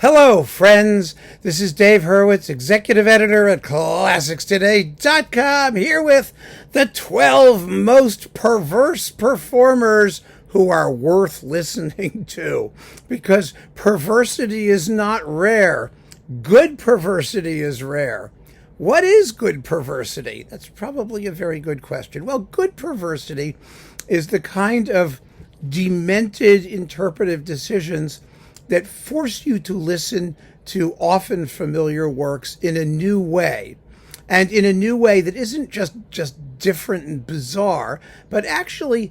Hello, friends. This is Dave Hurwitz, executive editor at ClassicsToday.com, here with the 12 most perverse performers who are worth listening to. Because perversity is not rare. Good perversity is rare. What is good perversity? That's probably a very good question. Well, good perversity is the kind of demented interpretive decisions that force you to listen to often familiar works in a new way, and in a new way that isn't just different and bizarre, but actually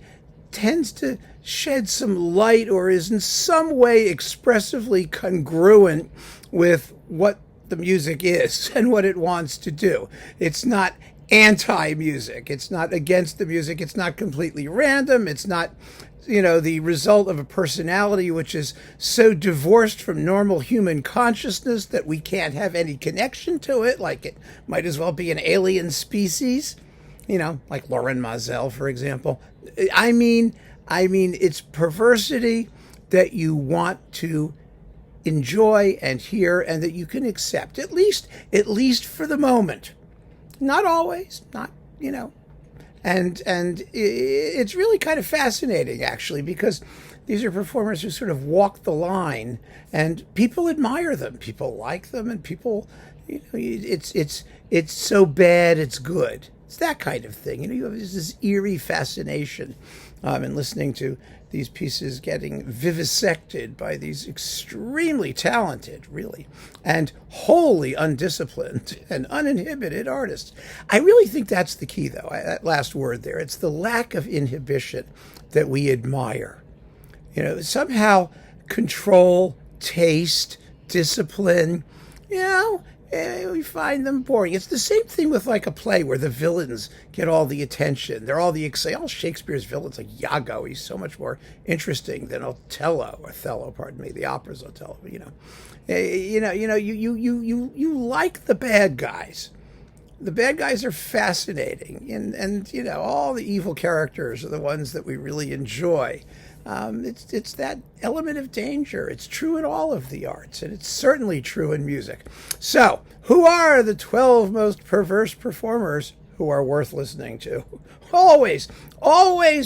tends to shed some light or is in some way expressively congruent with what the music is and what it wants to do. It's not anti-music. It's not against the music. It's not completely random. It's not the result of a personality which is so divorced from normal human consciousness that we can't have any connection to it, like it might as well be an alien species, like Lauren Mazel, for example. I mean, it's perversity that you want to enjoy and hear and that you can accept, at least for the moment. Not always, And it's really kind of fascinating, actually, because these are performers who sort of walk the line, and people admire them, people like them, and people, it's so bad it's good. It's that kind of thing. You have this eerie fascination in listening to these pieces getting vivisected by these extremely talented, really, and wholly undisciplined and uninhibited artists. I really think that's the key, though, that last word there. It's the lack of inhibition that we admire. Somehow control, taste, discipline, we find them boring. It's the same thing with like a play where the villains get all the attention. They're all all Shakespeare's villains, like Iago. He's so much more interesting than Othello, the opera's Othello. You like the bad guys. The bad guys are fascinating, and all the evil characters are the ones that we really enjoy. It's that element of danger. It's true in all of the arts, and it's certainly true in music. So, who are the 12 most perverse performers who are worth listening to? Always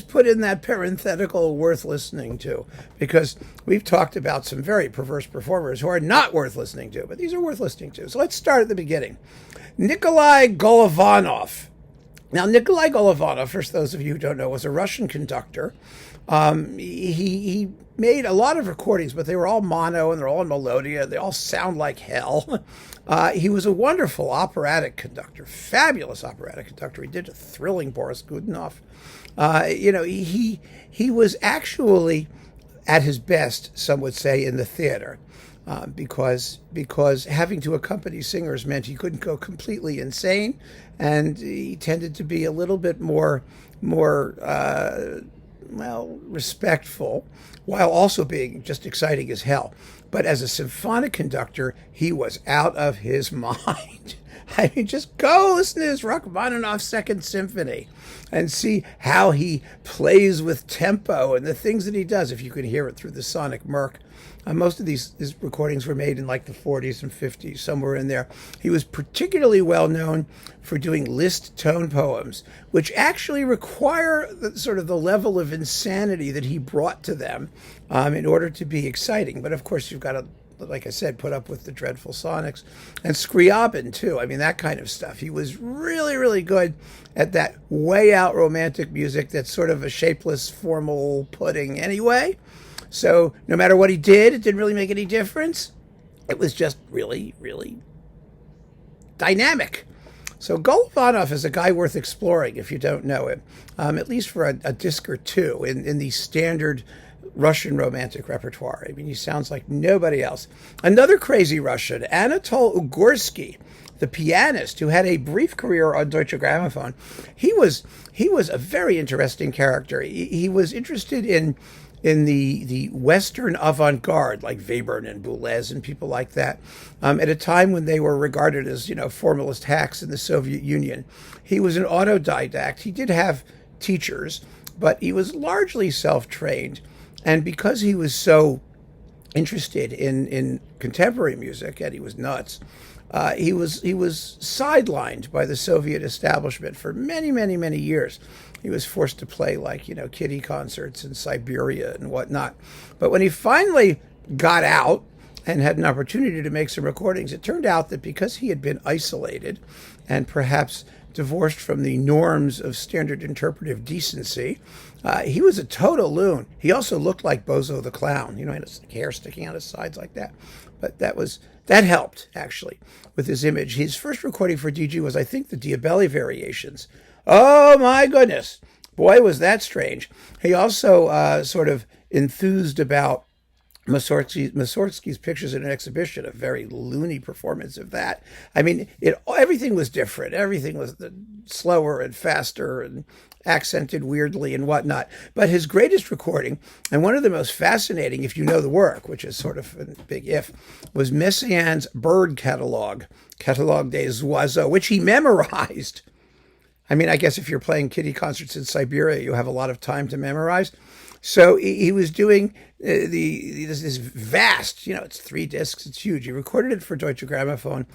put in that parenthetical "worth listening to," because we've talked about some very perverse performers who are not worth listening to, but these are worth listening to. So let's start at the beginning. Nikolai Golovanov. Now, Nikolai Golovanov, for those of you who don't know, was a Russian conductor. He made a lot of recordings, but they were all mono and they're all in melodia. They all sound like hell. He was a wonderful operatic conductor, fabulous operatic conductor. He did a thrilling Boris Godunov. He was actually at his best, some would say, in the theater. Because having to accompany singers meant he couldn't go completely insane, and he tended to be a little bit more respectful, while also being just exciting as hell. But as a symphonic conductor, he was out of his mind. I mean, just go listen to his Rachmaninoff's Second Symphony and see how he plays with tempo and the things that he does, if you can hear it through the sonic murk. Most of his recordings were made in like the 40s and 50s, somewhere in there. He was particularly well known for doing Liszt tone poems, which actually require the level of insanity that he brought to them in order to be exciting. But of course, you've got to, like I said, put up with the dreadful sonics. And Scriabin, too. I mean, that kind of stuff. He was really, really good at that way out romantic music that's sort of a shapeless, formal pudding anyway. So no matter what he did, it didn't really make any difference. It was just really, really dynamic. So Golovanov is a guy worth exploring if you don't know him, at least for a disc or two in the standard Russian romantic repertoire. I mean, he sounds like nobody else. Another crazy Russian, Anatol Ugorski, the pianist who had a brief career on Deutsche Grammophon. He was a very interesting character. He was interested in the Western avant-garde, like Webern and Boulez and people like that, at a time when they were regarded as, formalist hacks in the Soviet Union. He was an autodidact. He did have teachers, but he was largely self-trained. And because he was so interested in contemporary music, and he was nuts. He was sidelined by the Soviet establishment for many years. He was forced to play like kiddie concerts in Siberia and whatnot. But when he finally got out and had an opportunity to make some recordings, it turned out that because he had been isolated and perhaps divorced from the norms of standard interpretive decency, he was a total loon. He also looked like Bozo the Clown. He had his hair sticking out his sides like that. But that helped, actually, with his image. His first recording for DG was, I think, the Diabelli Variations. Oh, my goodness. Boy, was that strange. He also sort of enthused about Mussorgsky's pictures in an exhibition, a very loony performance of that. I mean, everything was different. Everything was slower and faster and accented weirdly and whatnot. But his greatest recording, and one of the most fascinating, if you know the work, which is sort of a big if, was Messiaen's bird catalogue, Catalogue des Oiseaux, which he memorized. I mean, I guess if you're playing kiddie concerts in Siberia, you have a lot of time to memorize. So he was doing this vast, it's 3 discs, it's huge. He recorded it for Deutsche Grammophon,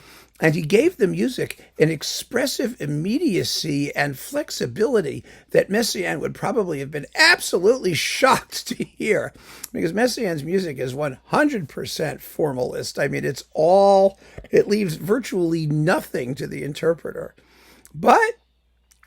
and he gave the music an expressive immediacy and flexibility that Messiaen would probably have been absolutely shocked to hear, because Messiaen's music is 100% formalist. I mean, it leaves virtually nothing to the interpreter. But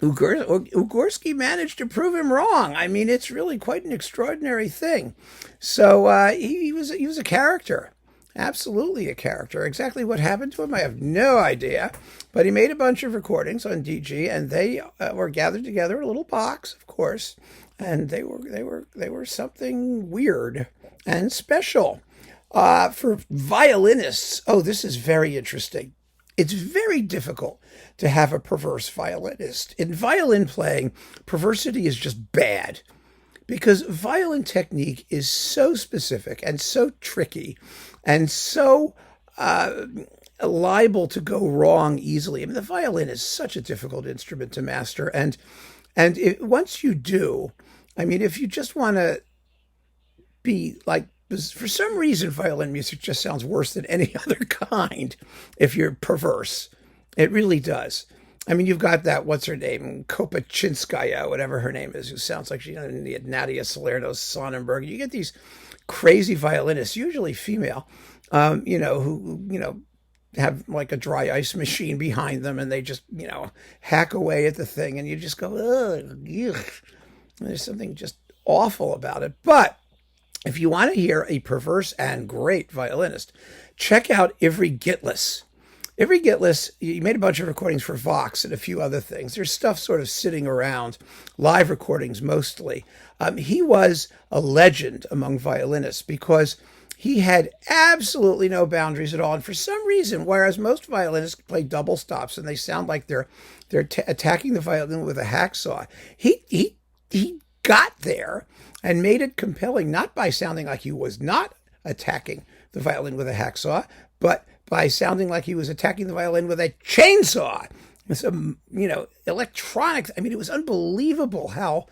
Ugorski managed to prove him wrong. I mean, it's really quite an extraordinary thing. So he was a character, absolutely a character. Exactly what happened to him, I have no idea. But he made a bunch of recordings on DG, and they were gathered together in a little box, of course, and they were something weird and special. For violinists, this is very interesting. It's very difficult to have a perverse violinist. In violin playing, perversity is just bad, because violin technique is so specific and so tricky and so liable to go wrong easily. I mean, the violin is such a difficult instrument to master. And once you do, I mean, if you just want to be like, for some reason, violin music just sounds worse than any other kind if you're perverse. It really does. I mean, you've got that, what's her name, Kopachinskaya, whatever her name is, who sounds like she's Nadia Salerno Sonnenberg. You get these crazy violinists, usually female, who have like a dry ice machine behind them, and they just, hack away at the thing, and you just go, ugh. There's something just awful about it. But if you want to hear a perverse and great violinist, check out Ivry Gitlis. Ivry Gitlis, he made a bunch of recordings for Vox and a few other things. There's stuff sort of sitting around, live recordings mostly. He was a legend among violinists because he had absolutely no boundaries at all. And for some reason, whereas most violinists play double stops and they sound like they're attacking the violin with a hacksaw, he got there and made it compelling, not by sounding like he was not attacking the violin with a hacksaw, but by sounding like he was attacking the violin with a chainsaw. It's electronic. I mean, it was unbelievable how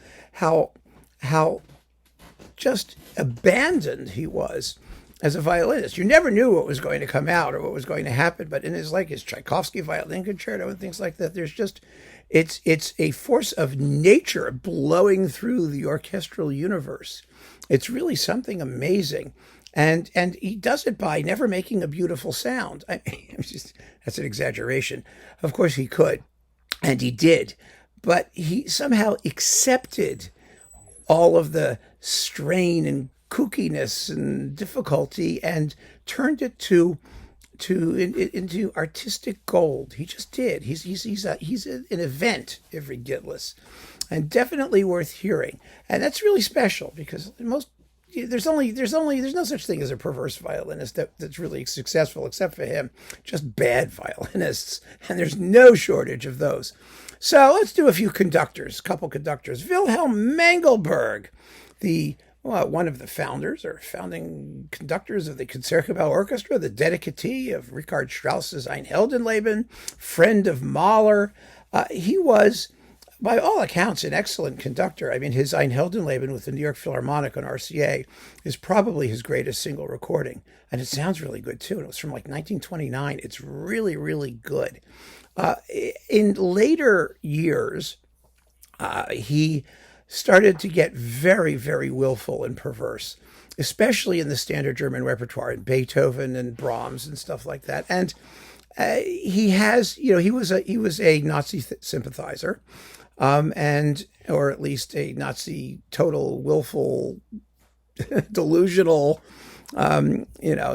just abandoned he was as a violinist. You never knew what was going to come out or what was going to happen. But in his Tchaikovsky violin concerto and things like that, there's just it's a force of nature blowing through the orchestral universe. It's really something amazing. And he does it by never making a beautiful sound. That's an exaggeration. Of course he could, and he did. But he somehow accepted all of the strain and kookiness and difficulty and turned it into artistic gold. He just did. He's an event, Ivry Gitlis, and definitely worth hearing. And that's really special because there's no such thing as a perverse violinist that's really successful, except for him. Just bad violinists, and there's no shortage of those. So let's do a couple conductors. Wilhelm Mengelberg, one of the founders or founding conductors of the Concertgebouw Orchestra, the dedicatee of Richard Strauss's Ein Heldenleben, friend of Mahler. He was by all accounts, an excellent conductor. I mean, his Ein Heldenleben with the New York Philharmonic on RCA is probably his greatest single recording. And it sounds really good, too. And it was from like 1929. It's really, really good. In later years, he started to get very, very willful and perverse, especially in the standard German repertoire, in Beethoven and Brahms and stuff like that. And he has, he was a Nazi sympathizer, or at least a Nazi total willful, delusional,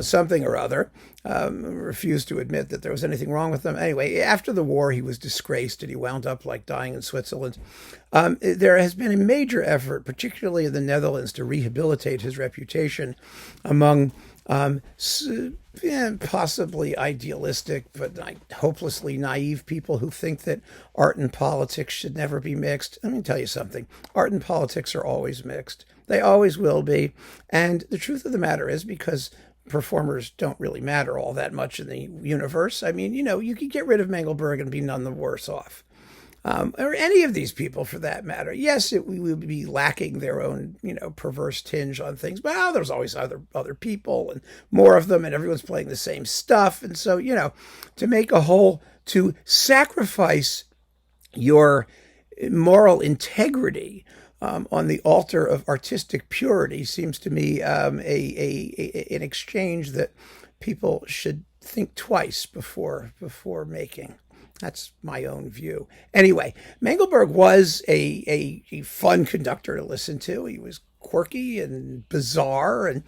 something or other. Refused to admit that there was anything wrong with him. Anyway, after the war, he was disgraced and he wound up like dying in Switzerland. There has been a major effort, particularly in the Netherlands, to rehabilitate his reputation among possibly idealistic but hopelessly naive people who think that art and politics should never be mixed. Let me tell you something. Art and politics are always mixed. They always will be. And the truth of the matter is, because performers don't really matter all that much in the universe. I mean, you could get rid of Mengelberg and be none the worse off. Or any of these people for that matter. Yes, we would be lacking their own, perverse tinge on things. But there's always other people and more of them, and everyone's playing the same stuff. And so, to make a whole, to sacrifice your moral integrity on the altar of artistic purity seems to me an exchange that people should think twice before making. That's my own view. Anyway, Mengelberg was a fun conductor to listen to. He was quirky and bizarre and,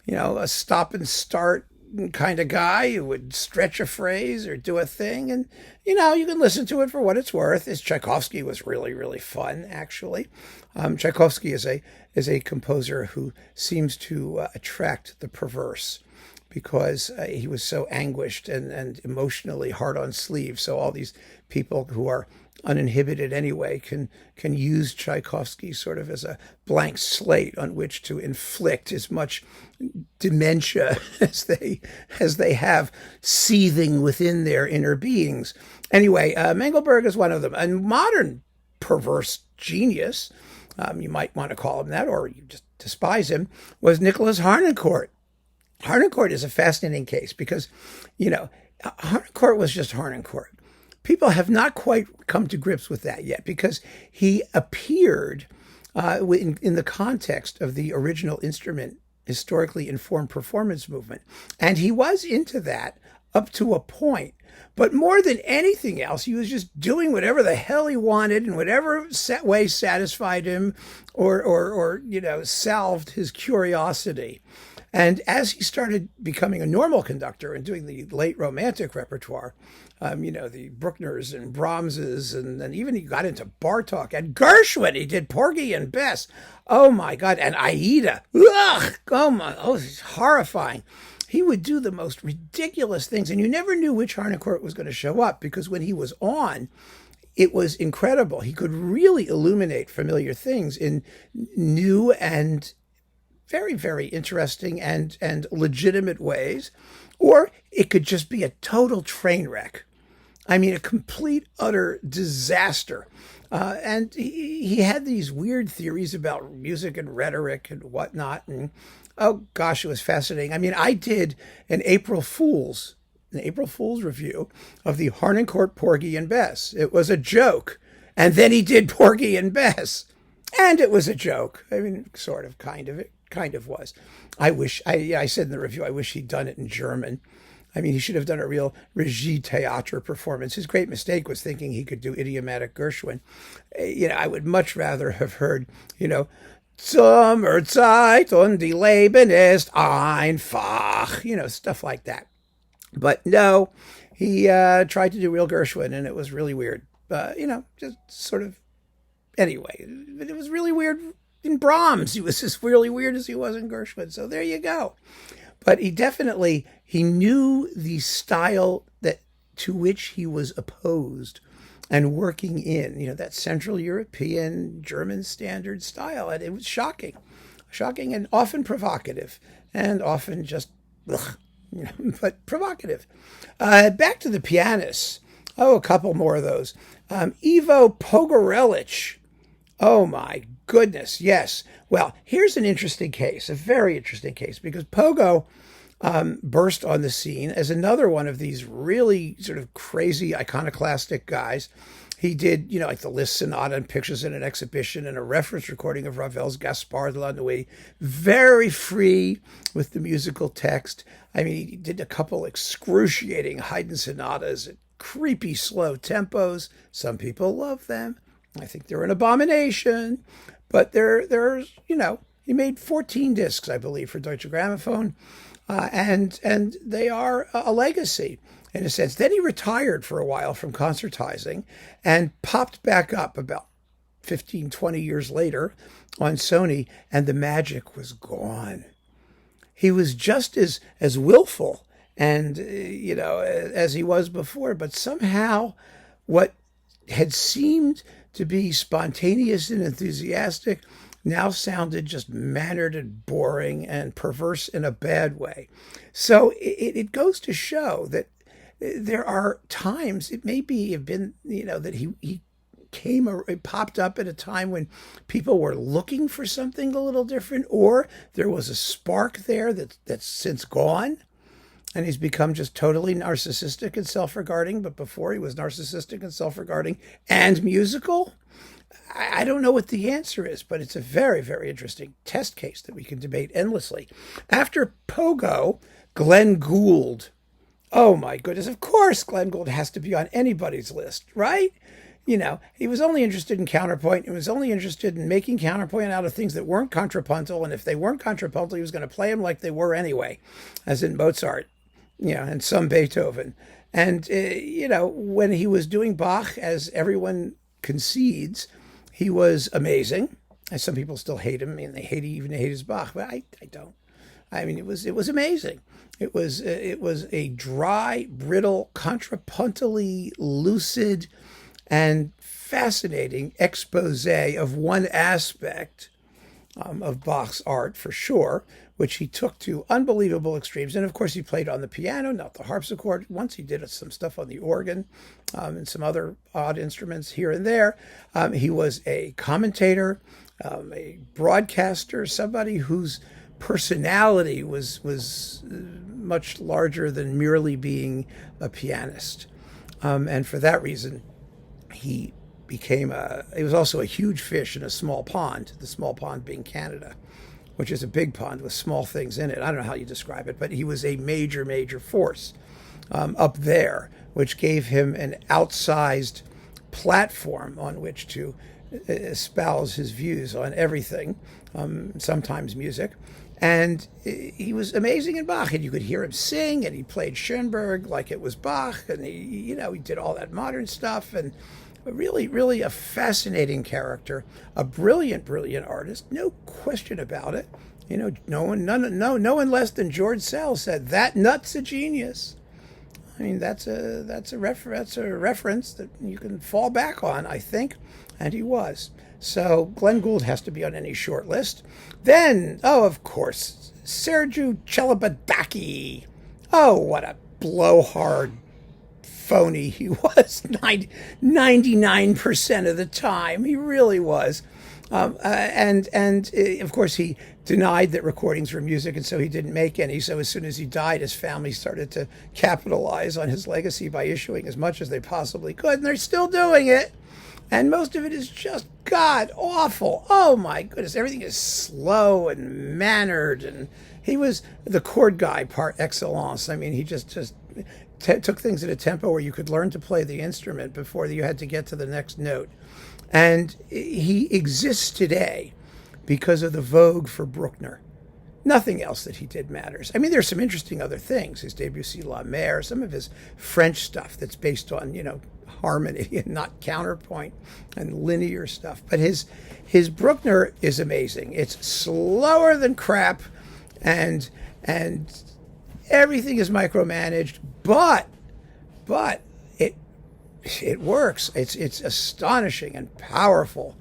a stop and start kind of guy who would stretch a phrase or do a thing. And, you can listen to it for what it's worth. His Tchaikovsky was really, really fun, actually. Tchaikovsky is a composer who seems to attract the perverse, because he was so anguished and emotionally hard on sleeve. So all these people who are uninhibited anyway can use Tchaikovsky sort of as a blank slate on which to inflict as much dementia as they have seething within their inner beings. Anyway, Mengelberg is one of them. A modern perverse genius, you might want to call him that, or you just despise him, was Nikolaus Harnoncourt. Harnoncourt is a fascinating case because, Harnoncourt was just Harnoncourt. People have not quite come to grips with that yet, because he appeared in the context of the original instrument historically informed performance movement. And he was into that up to a point. But more than anything else, he was just doing whatever the hell he wanted in whatever way satisfied him or salved his curiosity. And as he started becoming a normal conductor and doing the late Romantic repertoire, the Bruckners and Brahmses, and then even he got into Bartók and Gershwin. He did Porgy and Bess. Oh my God. And Aida. Ugh. It's horrifying. He would do the most ridiculous things, and you never knew which Harnoncourt was going to show up, because when he was on, it was incredible. He could really illuminate familiar things in new and very, very interesting and legitimate ways, or it could just be a total train wreck. I mean, a complete, utter disaster. And he had these weird theories about music and rhetoric and whatnot. And oh gosh, it was fascinating. I mean, I did an April Fool's review of the Harnoncourt Porgy and Bess. It was a joke. And then he did Porgy and Bess. And it was a joke. I mean, sort of, kind of. It kind of was. I said in the review, I wish he'd done it in German. I mean, he should have done a real Regie Theater performance. His great mistake was thinking he could do idiomatic Gershwin. I would much rather have heard, Sommerzeit und die Leben ist einfach, stuff like that. But no, he tried to do real Gershwin, and it was really weird. Just sort of, anyway, it was really weird in Brahms. He was as really weird as he was in Gershwin. So there you go. But he knew the style to which he was opposed and working in, that Central European German standard style. And it was shocking and often provocative, and often just, but provocative. Back to the pianists. Oh, a couple more of those. Ivo Pogorelich. Oh my goodness, yes. Well, here's an interesting case, a very interesting case, because Pogo burst on the scene as another one of these really sort of crazy iconoclastic guys. He did, like the Liszt Sonata and Pictures in an Exhibition and a reference recording of Ravel's Gaspard de la Nuit. Very free with the musical text. I mean, he did a couple excruciating Haydn sonatas at creepy slow tempos. Some people love them. I think they're an abomination. But there's, he made 14 discs, I believe, for Deutsche Grammophon. And they are a legacy in a sense. Then he retired for a while from concertizing and popped back up about 15, 20 years later on Sony, and the magic was gone. He was just as willful and, as he was before, but somehow what had seemed to be spontaneous and enthusiastic now sounded just mannered and boring and perverse in a bad way. So it goes to show that there are times, it may be have been, that he popped up at a time when people were looking for something a little different, or there was a spark there that's since gone, and he's become just totally narcissistic and self-regarding. But before, he was narcissistic and self-regarding and musical. I don't know what the answer is, but it's a very, very interesting test case that we can debate endlessly. After Pogo, Glenn Gould. Oh my goodness, of course Glenn Gould has to be on anybody's list, right? He was only interested in counterpoint. He was only interested in making counterpoint out of things that weren't contrapuntal. And if they weren't contrapuntal, he was going to play them like they were anyway, as in Mozart, and some Beethoven. And, when he was doing Bach, as everyone concedes, he was amazing. And some people still hate him. I mean, they even hate his Bach, but I don't. I mean, it was amazing. It was a dry, brittle, contrapuntally lucid, and fascinating expose of one aspect of Bach's art, for sure, which he took to unbelievable extremes. And of course, he played on the piano, not the harpsichord. Once he did some stuff on the organ and some other odd instruments here and there. He was a commentator, a broadcaster, somebody whose personality was much larger than merely being a pianist. And for that reason, he was also a huge fish in a small pond, the small pond being Canada, which is a big pond with small things in it. I don't know how you describe it, but he was a major, major force up there, which gave him an outsized platform on which to espouse his views on everything, sometimes music. And he was amazing in Bach, and you could hear him sing, and he played Schoenberg like it was Bach, and he did all that modern stuff, and really, really a fascinating character, a brilliant, brilliant artist, no question about it. No one less than George Sell said that nut's a genius. I mean, that's a reference that you can fall back on, I think, and he was. So Glenn Gould has to be on any short list. Then, of course, Sergiu Celibidache. Oh, what a blowhard phony he was 99% of the time. He really was. And of course, he denied that recordings were music, and so he didn't make any. So as soon as he died, his family started to capitalize on his legacy by issuing as much as they possibly could, and they're still doing it. And most of it is just god awful. Oh my goodness, everything is slow and mannered, and he was the chord guy par excellence. I mean, he just took things at a tempo where you could learn to play the instrument before you had to get to the next note. And he exists today because of the vogue for Bruckner. Nothing else that he did matters. I mean, there's some interesting other things. His Debussy La Mer, some of his French stuff that's based on, harmony and not counterpoint and linear stuff. But his Bruckner is amazing. It's slower than crap, and everything is micromanaged, but it works. It's astonishing and powerful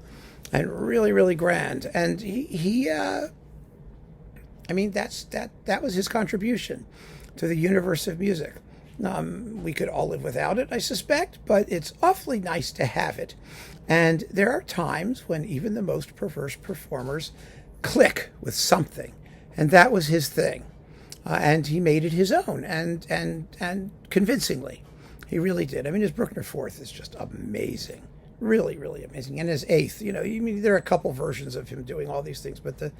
and really, really grand. And that was his contribution to the universe of music. We could all live without it, I suspect, but it's awfully nice to have it. And there are times when even the most perverse performers click with something, and that was his thing. And he made it his own, and convincingly. He really did. I mean, his Bruckner Fourth is just amazing. Really, really amazing. And his Eighth, there are a couple versions of him doing all these things, but the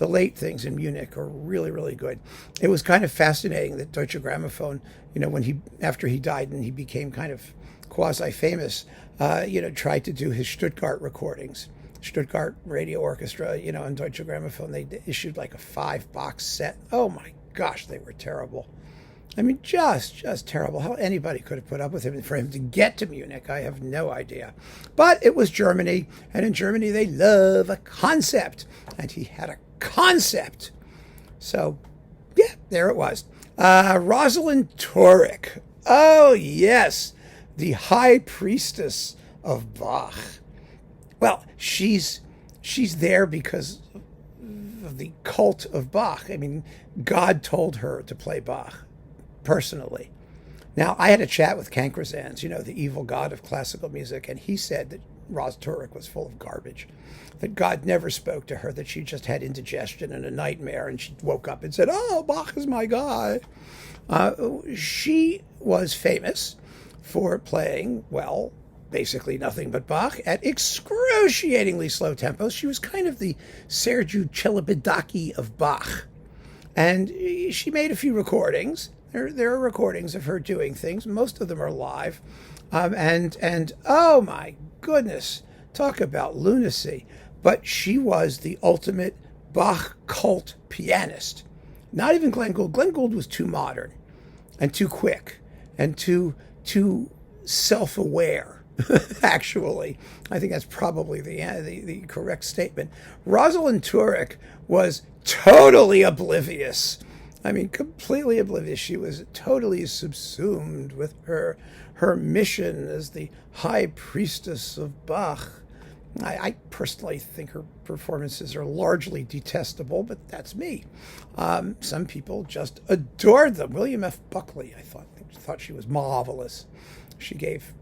late things in Munich are really, really good. It was kind of fascinating that Deutsche Grammophon, after he died and he became kind of quasi-famous, tried to do his Stuttgart recordings. Stuttgart Radio Orchestra, and Deutsche Grammophon, they issued like a 5-box set. Oh my gosh, they were terrible. I mean, just terrible. How anybody could have put up with him. And for him to get to Munich, I have no idea. But it was Germany, and in Germany they love a concept, and he had a concept. So, yeah, there it was. Rosalyn Tureck. Oh, yes, the high priestess of Bach. Well, she's there because of the cult of Bach. I mean, God told her to play Bach. Personally. Now, I had a chat with Kankrazans, the evil god of classical music, and he said that Ros Tureck was full of garbage, that God never spoke to her, that she just had indigestion and a nightmare, and she woke up and said, oh, Bach is my guy. She was famous for playing, well, basically nothing but Bach at excruciatingly slow tempos. She was kind of the Sergiu Celibidache of Bach. And she made a few recordings. There are recordings of her doing things. Most of them are live. And oh my goodness, talk about lunacy. But she was the ultimate Bach cult pianist. Not even Glenn Gould. Glenn Gould was too modern and too quick and too self-aware, actually. I think that's probably the correct statement. Rosalyn Tureck was totally oblivious. I mean, completely oblivious. She was totally subsumed with her mission as the high priestess of Bach. I personally think her performances are largely detestable, but that's me. Some people just adored them. William F. Buckley, I thought she was marvelous. She gave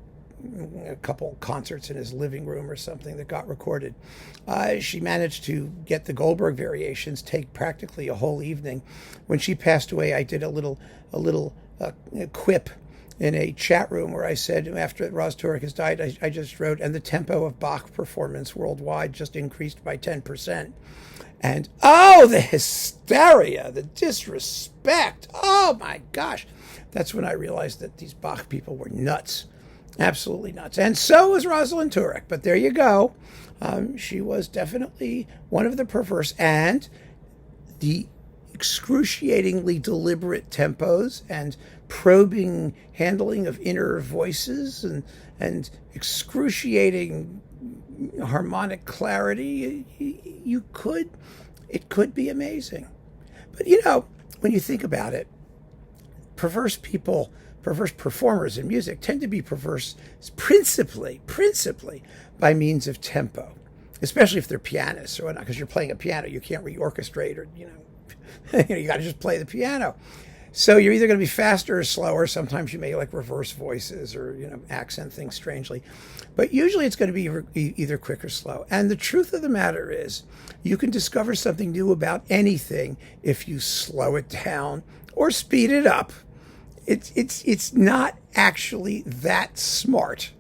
a couple concerts in his living room or something that got recorded. She managed to get the Goldberg variations take practically a whole evening. When she passed away, I did a little quip in a chat room where I said, after Ros Tureck has died, I just wrote, and the tempo of Bach performance worldwide just increased by 10%. And, oh, the hysteria, the disrespect. Oh, my gosh. That's when I realized that these Bach people were nuts. Absolutely nuts. And so was Rosalyn Tureck. But there you go. She was definitely one of the perverse, and the excruciatingly deliberate tempos and probing handling of inner voices and excruciating harmonic clarity. It could be amazing. But when you think about it, perverse performers in music tend to be perverse principally by means of tempo, especially if they're pianists or whatnot, because you're playing a piano, you can't reorchestrate or, you got to just play the piano. So you're either going to be faster or slower. Sometimes you may reverse voices or, accent things strangely. But usually it's going to be either quick or slow. And the truth of the matter is you can discover something new about anything if you slow it down or speed it up. It's not actually that smart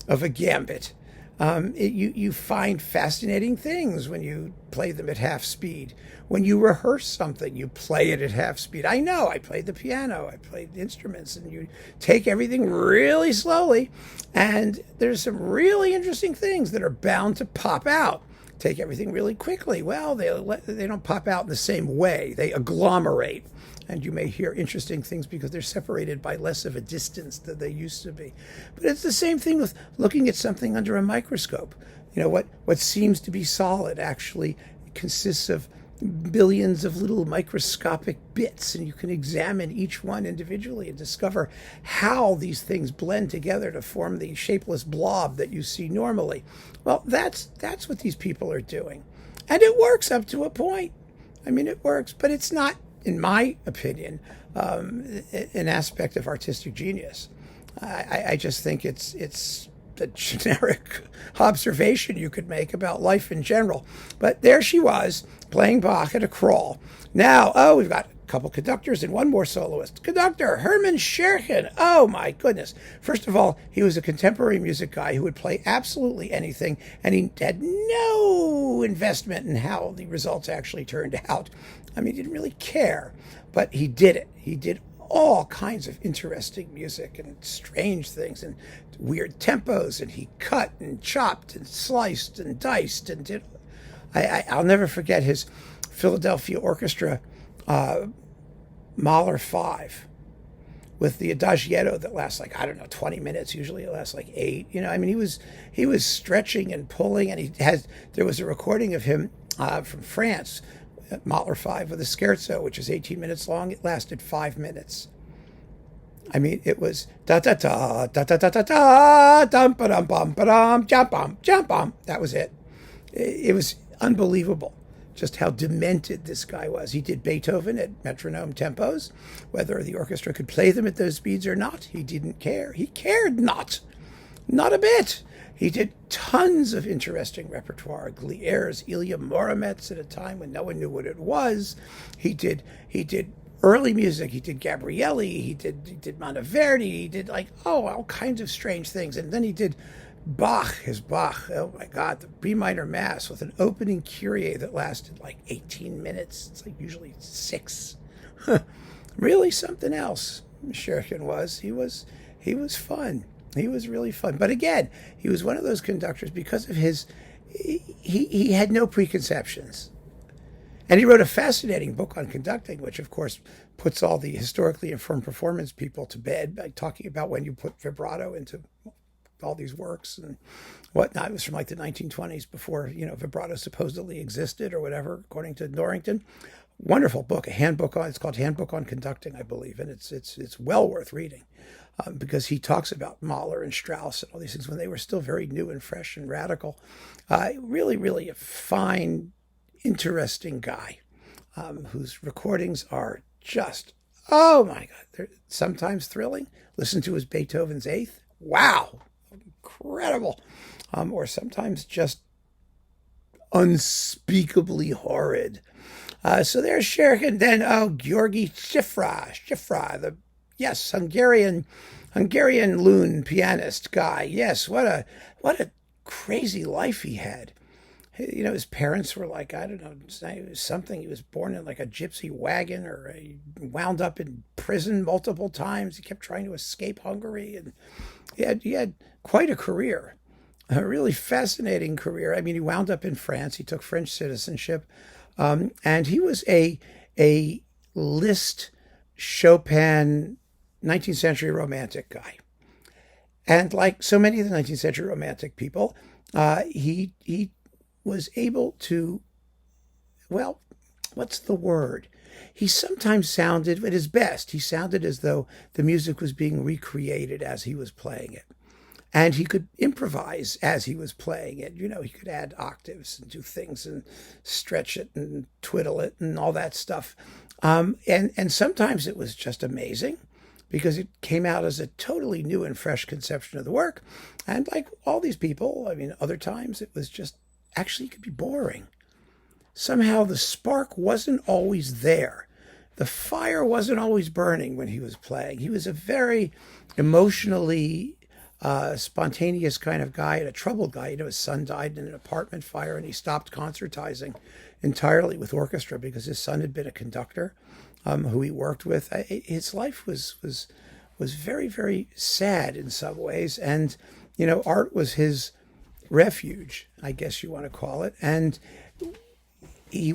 of a gambit. You find fascinating things when you play them at half speed. When you rehearse something, you play it at half speed. I know, I played the piano, I played instruments, and you take everything really slowly, and there's some really interesting things that are bound to pop out. Take everything really quickly. Well, they don't pop out in the same way. They agglomerate. And you may hear interesting things because they're separated by less of a distance than they used to be. But it's the same thing with looking at something under a microscope. What seems to be solid actually consists of billions of little microscopic bits, and you can examine each one individually and discover how these things blend together to form the shapeless blob that you see normally. Well, that's what these people are doing. And it works up to a point. I mean, it works, but it's not in my opinion, an aspect of artistic genius. I just think it's a generic observation you could make about life in general. But there she was, playing Bach at a crawl. Now, we've got a couple conductors and one more soloist. Conductor, Hermann Scherchen. Oh, my goodness. First of all, he was a contemporary music guy who would play absolutely anything, and he had no investment in how the results actually turned out. I mean, he didn't really care, but he did it. He did all kinds of interesting music and strange things and weird tempos, and he cut and chopped and sliced and diced and did. I'll never forget his Philadelphia Orchestra Mahler 5 with the Adagietto that lasts like, I don't know, 20 minutes. Usually it lasts like 8. You know, I mean, he was stretching and pulling, and there was a recording of him from France, Mahler 5 with a scherzo, which is 18 minutes long. It lasted 5 minutes. I mean, it was da da da da da da da da dum ba dum bum ba dum jump bum. That was it. It was unbelievable just how demented this guy was. He did Beethoven at metronome tempos, whether the orchestra could play them at those speeds or not. He didn't care. He cared not a bit. He did tons of interesting repertoire. Glier's Ilya Muromets at a time when no one knew what it was. He did early music. He did Gabrielli. He did Monteverdi. He did all kinds of strange things. And then he did his Bach. Oh my God, the B minor Mass with an opening Kyrie that lasted like 18 minutes. It's like usually 6. Really something else. Scherchen was. He was fun. He was really fun. But again, he was one of those conductors because of he had no preconceptions. And he wrote a fascinating book on conducting, which of course puts all the historically informed performance people to bed by talking about when you put vibrato into all these works and whatnot. It was from like the 1920s before, vibrato supposedly existed or whatever, according to Norrington. Wonderful book, it's called Handbook on Conducting, I believe. And it's well worth reading. Because he talks about Mahler and Strauss and all these things when they were still very new and fresh and radical. Really, really a fine, interesting guy whose recordings are just, oh my God, they're sometimes thrilling. Listen to his Beethoven's Eighth. Wow, incredible. Or sometimes just unspeakably horrid. So there's Scherchen. Then, György Cziffra, yes, Hungarian loon pianist guy. Yes, what a crazy life he had. His parents were like, I don't know, something. He was born in like a gypsy wagon, or he wound up in prison multiple times. He kept trying to escape Hungary, and he had quite a career, a really fascinating career. I mean, he wound up in France. He took French citizenship, and he was a Liszt, Chopin, 19th century romantic guy. And like so many of the 19th century romantic people, he was able to, well, what's the word? He sometimes sounded, at his best, he sounded as though the music was being recreated as he was playing it. And he could improvise as he was playing it. He could add octaves and do things and stretch it and twiddle it and all that stuff. And sometimes it was just amazing, because it came out as a totally new and fresh conception of the work. And like all these people, I mean, other times it was just, actually it could be boring. Somehow the spark wasn't always there. The fire wasn't always burning when he was playing. He was a very emotionally spontaneous kind of guy and a troubled guy. His son died in an apartment fire, and he stopped concertizing entirely with orchestra because his son had been a conductor who he worked with. His life was very, very sad in some ways. And, art was his refuge, I guess you want to call it. And he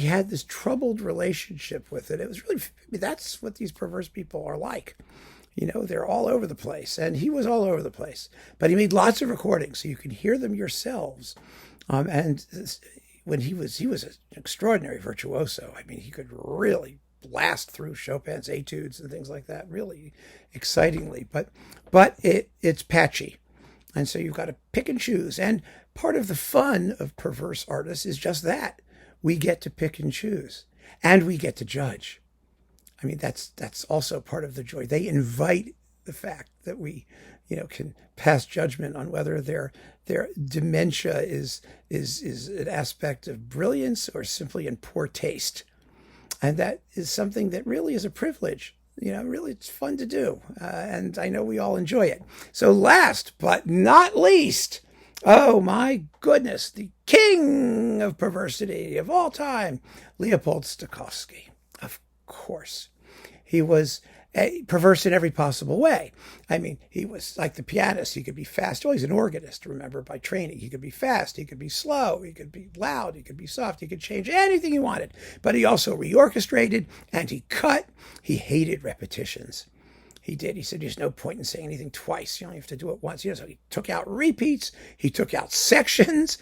had this troubled relationship with it. It was really, that's what these perverse people are like. They're all over the place. And he was all over the place. But he made lots of recordings, so you can hear them yourselves. And when he was an extraordinary virtuoso. I mean, he could really blast through Chopin's etudes and things like that, really excitingly. But it's patchy. And so you've got to pick and choose. And part of the fun of perverse artists is just that. We get to pick and choose. And we get to judge. I mean, that's also part of the joy. They invite the fact that we, can pass judgment on whether their dementia is an aspect of brilliance or simply in poor taste. And that is something that really is a privilege. Really, it's fun to do. And I know we all enjoy it. So last but not least, oh my goodness, the king of perversity of all time, Leopold Stokowski. Of course. He was perverse in every possible way. I mean, he was like the pianist. He could be fast. Oh, he's an organist, remember, by training. He could be fast. He could be slow. He could be loud. He could be soft. He could change anything he wanted. But he also reorchestrated and he cut. He hated repetitions. He did. He said, there's no point in saying anything twice. You only have to do it once. So he took out repeats. He took out sections.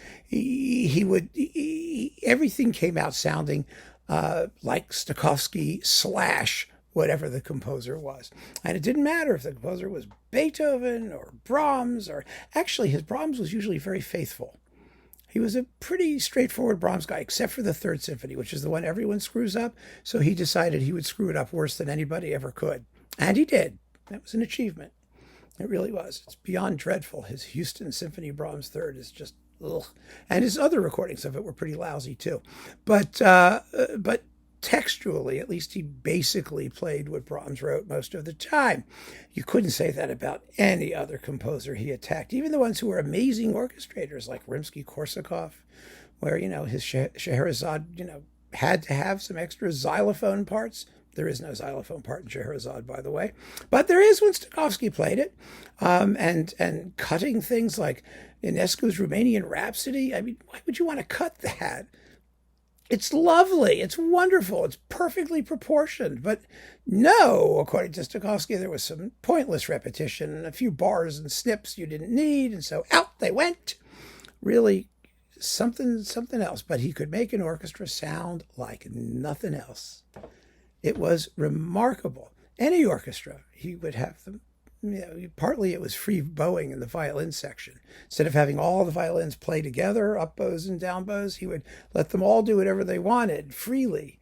Everything came out sounding like Stokowski / whatever the composer was. And it didn't matter if the composer was Beethoven or Brahms, or actually his Brahms was usually very faithful. He was a pretty straightforward Brahms guy, except for the Third Symphony, which is the one everyone screws up. So he decided he would screw it up worse than anybody ever could. And he did. That was an achievement. It really was. It's beyond dreadful. His Houston Symphony Brahms Third is just ugh. And his other recordings of it were pretty lousy too. But textually, at least he basically played what Brahms wrote most of the time. You couldn't say that about any other composer he attacked, even the ones who were amazing orchestrators like Rimsky-Korsakov, where, his Scheherazade, had to have some extra xylophone parts. There is no xylophone part in Scheherazade, by the way, but there is when Stokowski played it. And cutting things like Ionesco's Romanian Rhapsody. I mean, why would you want to cut that? It's lovely. It's wonderful. It's perfectly proportioned. But no, according to Stokowski, there was some pointless repetition and a few bars and snips you didn't need. And so out they went. Really something else. But he could make an orchestra sound like nothing else. It was remarkable. Any orchestra, he would have them. Partly it was free bowing in the violin section. Instead of having all the violins play together, up bows and down bows, he would let them all do whatever they wanted freely,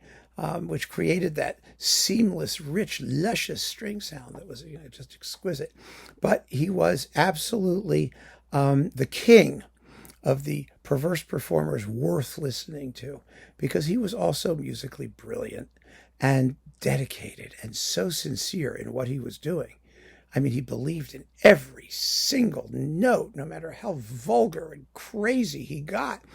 which created that seamless, rich, luscious string sound that was just exquisite. But he was absolutely the king of the perverse performers worth listening to, because he was also musically brilliant and dedicated and so sincere in what he was doing. I mean, he believed in every single note, no matter how vulgar and crazy he got.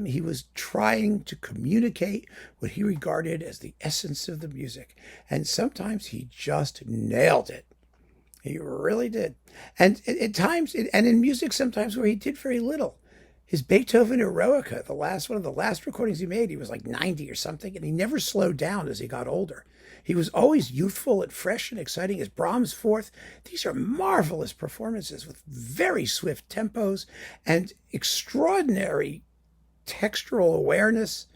He was trying to communicate what he regarded as the essence of the music. And sometimes he just nailed it. He really did. And at times, and in music sometimes where he did very little. His Beethoven Eroica, one of the last recordings he made, he was like 90 or something, and he never slowed down as he got older. He was always youthful and fresh and exciting. His Brahms Fourth, these are marvelous performances with very swift tempos and extraordinary textural awareness.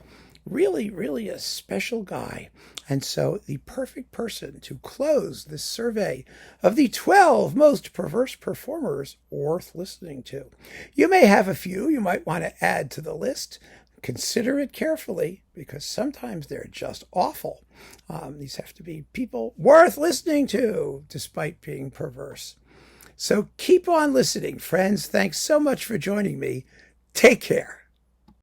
Really, really a special guy. And so the perfect person to close this survey of the 12 most perverse performers worth listening to. You may have a few you might want to add to the list. Consider it carefully, because sometimes they're just awful. These have to be people worth listening to, despite being perverse. So keep on listening, friends. Thanks so much for joining me. Take care.